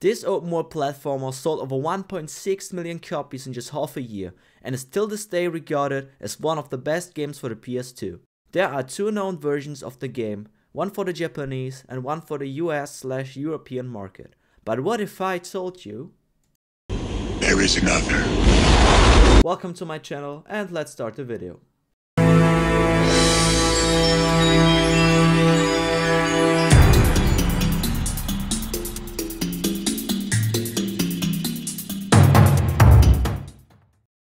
This open world platformer sold over 1.6 million copies in just half a year and is till this day regarded as one of the best games for the PS2. There are two known versions of the game, one for the Japanese and one for the US/European market. But what if I told you? There is another. Welcome to my channel and let's start the video.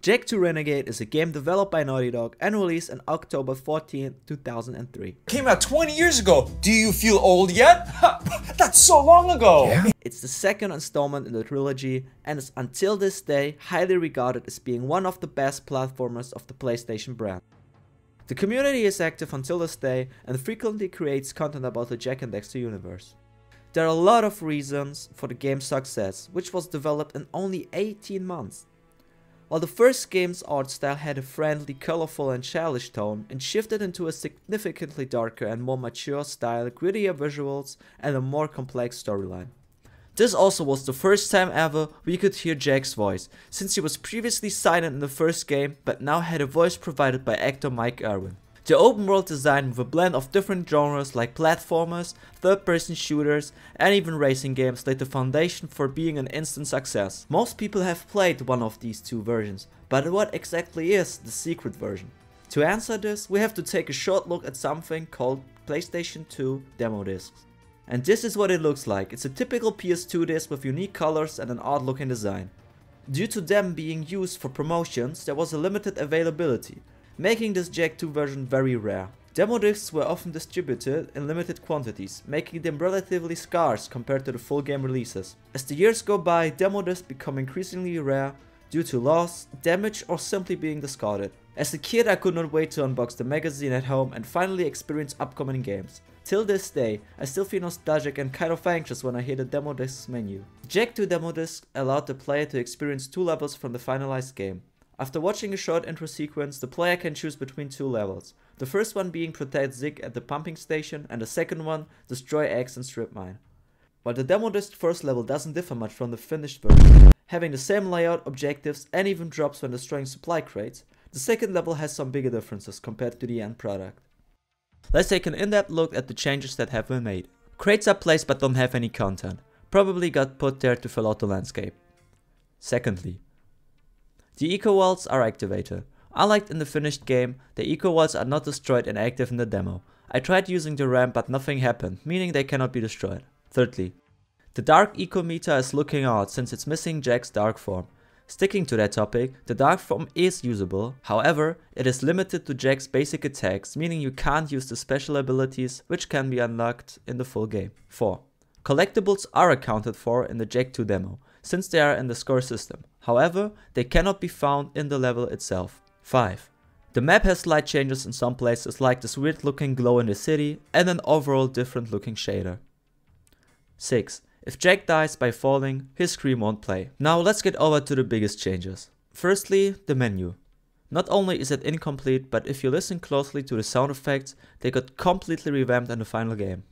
Jak 2 Renegade is a game developed by Naughty Dog and released on October 14, 2003. Came out 20 years ago. Do you feel old yet? That's so long ago. Yeah. It's the second installment in the trilogy and is until this day highly regarded as being one of the best platformers of the PlayStation brand. The community is active until this day and frequently creates content about the Jak and Daxter universe. There are a lot of reasons for the game's success, which was developed in only 18 months. While the first game's art style had a friendly, colorful and childish tone, it shifted into a significantly darker and more mature style, grittier visuals and a more complex storyline. This also was the first time ever we could hear Jak's voice, since he was previously silent in the first game but now had a voice provided by actor Mike Irwin. The open world design with a blend of different genres like platformers, third-person shooters and even racing games laid the foundation for being an instant success. Most people have played one of these two versions, but what exactly is the secret version? To answer this, we have to take a short look at something called PlayStation 2 demo discs. And this is what it looks like. It's a typical PS2 disc with unique colors and an odd looking design. Due to them being used for promotions, there was a limited availability, making this Jak 2 version very rare. Demo discs were often distributed in limited quantities, making them relatively scarce compared to the full game releases. As the years go by, demo discs become increasingly rare due to loss, damage or simply being discarded. As a kid, I could not wait to unbox the magazine at home and finally experience upcoming games. Till this day, I still feel nostalgic and kind of anxious when I hear the demo discs menu. Jak 2 demo disc allowed the player to experience two levels from the finalized game. After watching a short intro sequence, the player can choose between two levels. The first one being Protect Zig at the pumping station and the second one Destroy Eggs and Strip Mine. While the demo disc first level doesn't differ much from the finished version, having the same layout, objectives and even drops when destroying supply crates, the second level has some bigger differences compared to the end product. Let's take an in-depth look at the changes that have been made. Crates are placed but don't have any content, probably got put there to fill out the landscape. Secondly, the eco walls are activated. Unlike in the finished game, the eco walls are not destroyed and active in the demo. I tried using the ramp but nothing happened, meaning they cannot be destroyed. Thirdly, the dark eco meter is looking odd since it's missing Jak's dark form. Sticking to that topic, the dark form is usable, however, it is limited to Jak's basic attacks, meaning you can't use the special abilities which can be unlocked in the full game. 4. Collectibles are accounted for in the Jak 2 demo, since they are in the score system. However, they cannot be found in the level itself. 5. The map has slight changes in some places, like this weird looking glow in the city and an overall different looking shader. 6. If Jak dies by falling, his scream won't play. Now let's get over to the biggest changes. Firstly, the menu. Not only is it incomplete, but if you listen closely to the sound effects, they got completely revamped in the final game.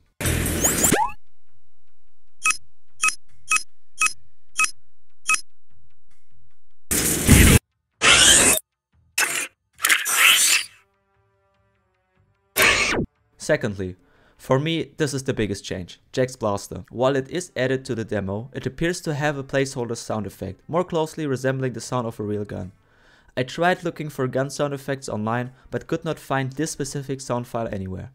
Secondly, for me, this is the biggest change, Jak's blaster. While it is added to the demo, it appears to have a placeholder sound effect, more closely resembling the sound of a real gun. I tried looking for gun sound effects online, but could not find this specific sound file anywhere.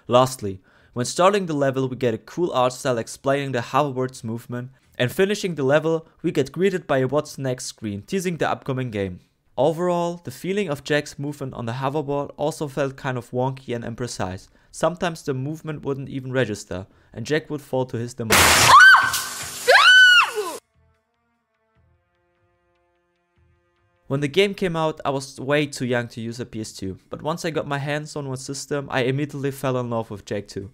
Lastly, when starting the level we get a cool art style explaining the hoverboard's movement, and finishing the level we get greeted by a what's next screen teasing the upcoming game. Overall, the feeling of Jak's movement on the hoverboard also felt kind of wonky and imprecise. Sometimes the movement wouldn't even register and Jak would fall to his demise. When the game came out, I was way too young to use a PS2, but once I got my hands on one system, I immediately fell in love with Jak 2.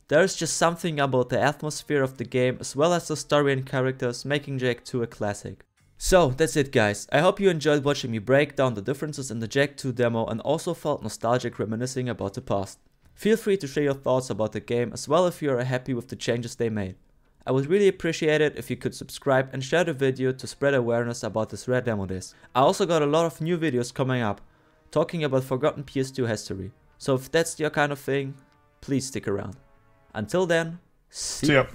There is just something about the atmosphere of the game as well as the story and characters making Jak 2 a classic. So that's it guys, I hope you enjoyed watching me break down the differences in the Jak 2 demo and also felt nostalgic reminiscing about the past. Feel free to share your thoughts about the game as well if you are happy with the changes they made. I would really appreciate it if you could subscribe and share the video to spread awareness about this rare demo disc. I also got a lot of new videos coming up, talking about forgotten PS2 history, so if that's your kind of thing, please stick around. Until then, see ya.